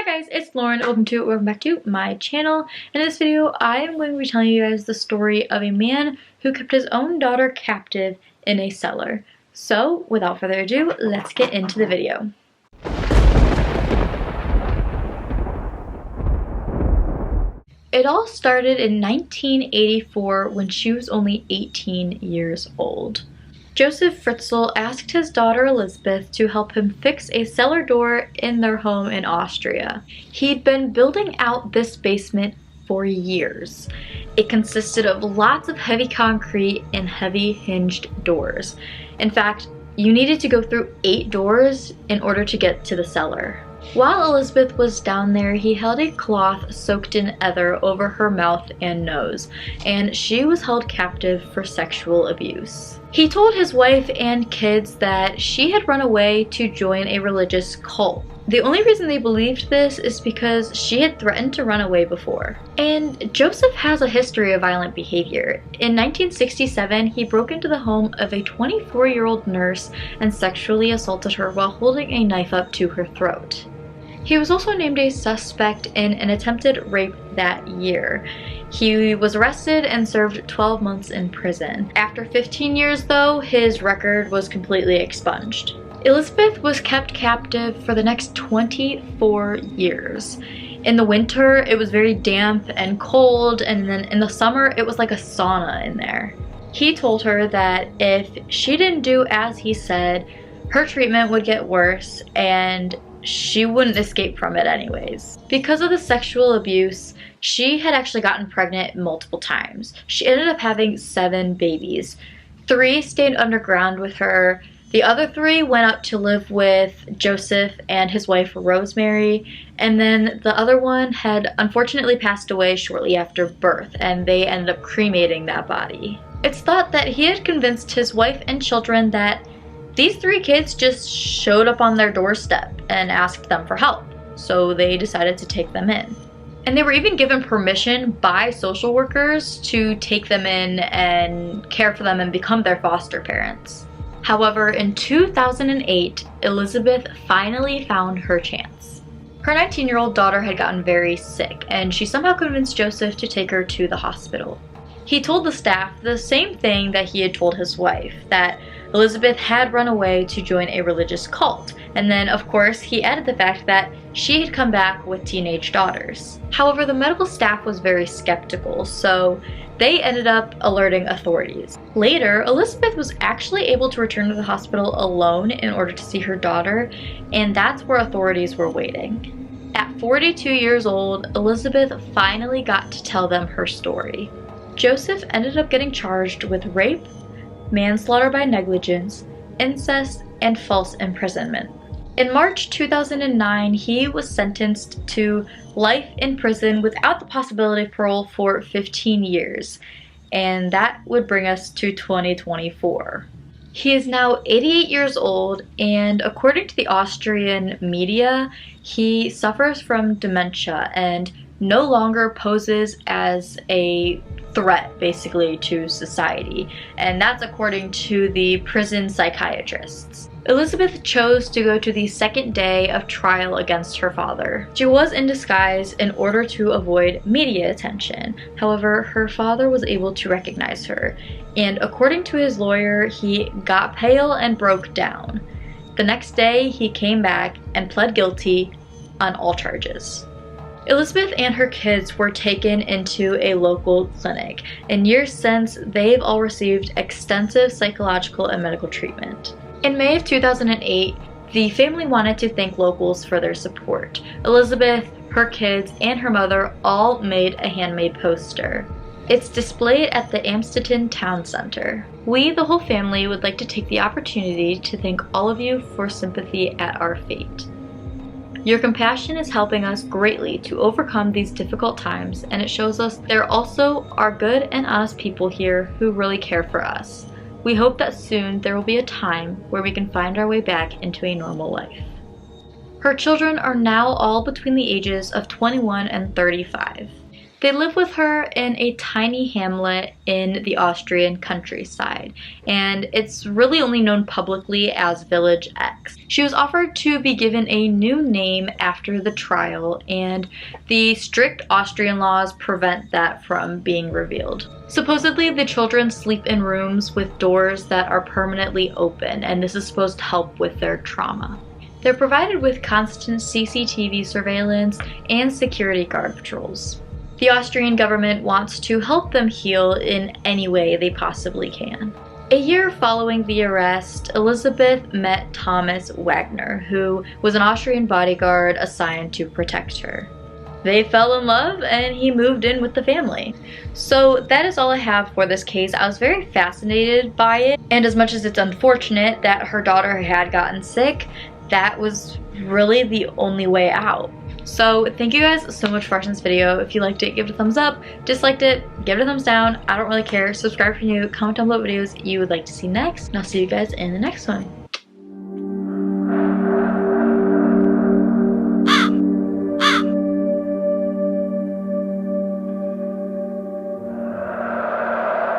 guys, it's Lauren. Welcome back to my channel. In this video, I am going to be telling you guys the story of a man who kept his own daughter captive in a cellar. So, without further ado, let's get into the video. It all started in 1984 when she was only 18 years old. Joseph Fritzl asked his daughter Elizabeth to help him fix a cellar door in their home in Austria. He'd been building out this basement for years. It consisted of lots of heavy concrete and heavy hinged doors. In fact, you needed to go through 8 doors in order to get to the cellar. While Elizabeth was down there, he held a cloth soaked in ether over her mouth and nose, and she was held captive for sexual abuse. He told his wife and kids that she had run away to join a religious cult. The only reason they believed this is because she had threatened to run away before. And Joseph has a history of violent behavior. In 1967, he broke into the home of a 24-year-old nurse and sexually assaulted her while holding a knife up to her throat. He was also named a suspect in an attempted rape that year. He was arrested and served 12 months in prison. After 15 years though, his record was completely expunged. Elizabeth was kept captive for the next 24 years. In the winter, it was very damp and cold, and then in the summer, it was like a sauna in there. He told her that if she didn't do as he said, her treatment would get worse and she wouldn't escape from it anyways. Because of the sexual abuse, she had actually gotten pregnant multiple times. She ended up having 7 babies. 3 stayed underground with her. The other 3 went up to live with Joseph and his wife Rosemary, and then the other one had unfortunately passed away shortly after birth, and they ended up cremating that body. It's thought that he had convinced his wife and children that these 3 kids just showed up on their doorstep and asked them for help, so they decided to take them in. And they were even given permission by social workers to take them in and care for them and become their foster parents. However, in 2008, Elizabeth finally found her chance. Her 19-year-old daughter had gotten very sick, and she somehow convinced Joseph to take her to the hospital. He told the staff the same thing that he had told his wife, that Elizabeth had run away to join a religious cult, and then of course he added the fact that she had come back with teenage daughters. However, the medical staff was very skeptical, so they ended up alerting authorities. Later, Elizabeth was actually able to return to the hospital alone in order to see her daughter, and that's where authorities were waiting. At 42 years old, Elizabeth finally got to tell them her story. Joseph ended up getting charged with rape, manslaughter by negligence, incest, and false imprisonment. In March 2009, he was sentenced to life in prison without the possibility of parole for 15 years, and that would bring us to 2024. He is now 88 years old, and according to the Austrian media, he suffers from dementia and no longer poses as a threat basically to society, and that's according to the prison psychiatrists. Elizabeth chose to go to the second day of trial against her father. She was in disguise in order to avoid media attention. However, her father was able to recognize her, and according to his lawyer, he got pale and broke down. The next day, he came back and pled guilty on all charges. Elizabeth and her kids were taken into a local clinic. In years since, they've all received extensive psychological and medical treatment. In May of 2008, the family wanted to thank locals for their support. Elizabeth, her kids, and her mother all made a handmade poster. It's displayed at the Amstetten Town Center. We, the whole family, would like to take the opportunity to thank all of you for sympathy at our fate. Your compassion is helping us greatly to overcome these difficult times, and it shows us there also are good and honest people here who really care for us. We hope that soon there will be a time where we can find our way back into a normal life. Her children are now all between the ages of 21 and 35. They live with her in a tiny hamlet in the Austrian countryside, and it's really only known publicly as Village X. She was offered to be given a new name after the trial, and the strict Austrian laws prevent that from being revealed. Supposedly, the children sleep in rooms with doors that are permanently open, and this is supposed to help with their trauma. They're provided with constant CCTV surveillance and security guard patrols. The Austrian government wants to help them heal in any way they possibly can. A year following the arrest, Elizabeth met Thomas Wagner, who was an Austrian bodyguard assigned to protect her. They fell in love and he moved in with the family. So that is all I have for this case. I was very fascinated by it, and as much as it's unfortunate that her daughter had gotten sick, that was really the only way out. So thank you guys so much for watching this video. If you liked it, give it a thumbs up. Disliked it, give it a thumbs down. I don't really care. Subscribe if you're new. Comment down below what videos you would like to see next. And I'll see you guys in the next one.